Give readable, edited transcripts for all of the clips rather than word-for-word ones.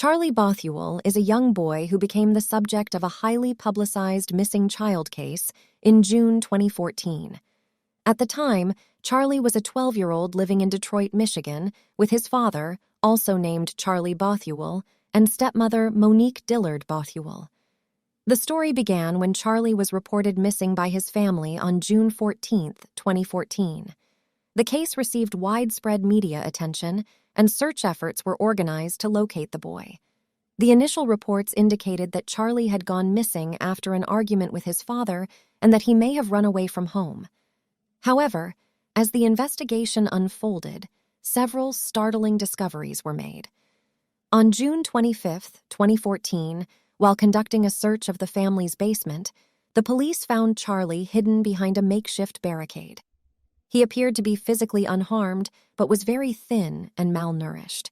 Charlie Bothuell is a young boy who became the subject of a highly publicized missing child case in June 2014. At the time, Charlie was a 12-year-old living in Detroit, Michigan, with his father, also named Charlie Bothuell, and stepmother Monique Dillard Bothuell. The story began when Charlie was reported missing by his family on June 14, 2014. The case received widespread media attention, and search efforts were organized to locate the boy. The initial reports indicated that Charlie had gone missing after an argument with his father and that he may have run away from home. However, as the investigation unfolded, several startling discoveries were made. On June 25, 2014, while conducting a search of the family's basement, the police found Charlie hidden behind a makeshift barricade. He appeared to be physically unharmed, but was very thin and malnourished.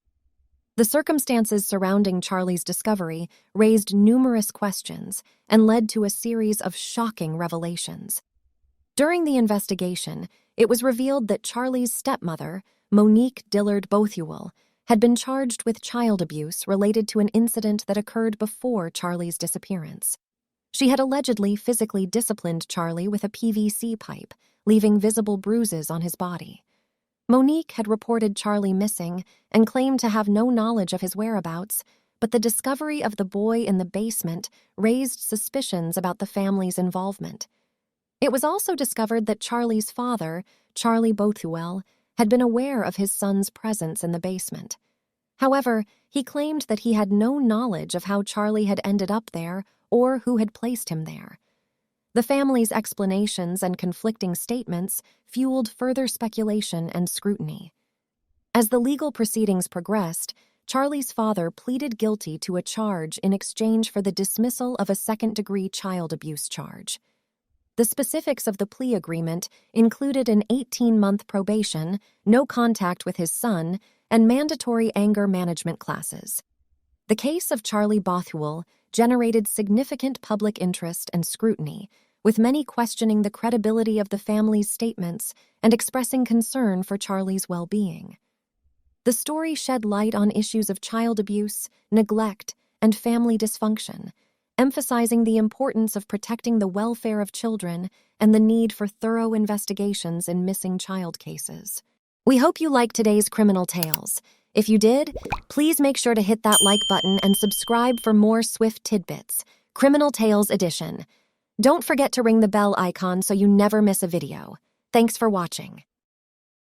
The circumstances surrounding Charlie's discovery raised numerous questions and led to a series of shocking revelations. During the investigation, it was revealed that Charlie's stepmother, Monique Dillard Bothuell, had been charged with child abuse related to an incident that occurred before Charlie's disappearance. She had allegedly physically disciplined Charlie with a PVC pipe, leaving visible bruises on his body. Monique had reported Charlie missing and claimed to have no knowledge of his whereabouts, but the discovery of the boy in the basement raised suspicions about the family's involvement. It was also discovered that Charlie's father, Charlie Bothuell, had been aware of his son's presence in the basement. However, he claimed that he had no knowledge of how Charlie had ended up there or who had placed him there. The family's explanations and conflicting statements fueled further speculation and scrutiny. As the legal proceedings progressed, Charlie's father pleaded guilty to a charge in exchange for the dismissal of a second-degree child abuse charge. The specifics of the plea agreement included an 18-month probation, no contact with his son, and mandatory anger management classes. The case of Charlie Bothuell generated significant public interest and scrutiny, with many questioning the credibility of the family's statements and expressing concern for Charlie's well-being. The story shed light on issues of child abuse, neglect, and family dysfunction, emphasizing the importance of protecting the welfare of children and the need for thorough investigations in missing child cases. We hope you liked today's criminal tales. If you did, please make sure to hit that like button and subscribe for more swift tidbits. Criminal Tales Edition. Don't forget to ring the bell icon so you never miss a video. Thanks for watching.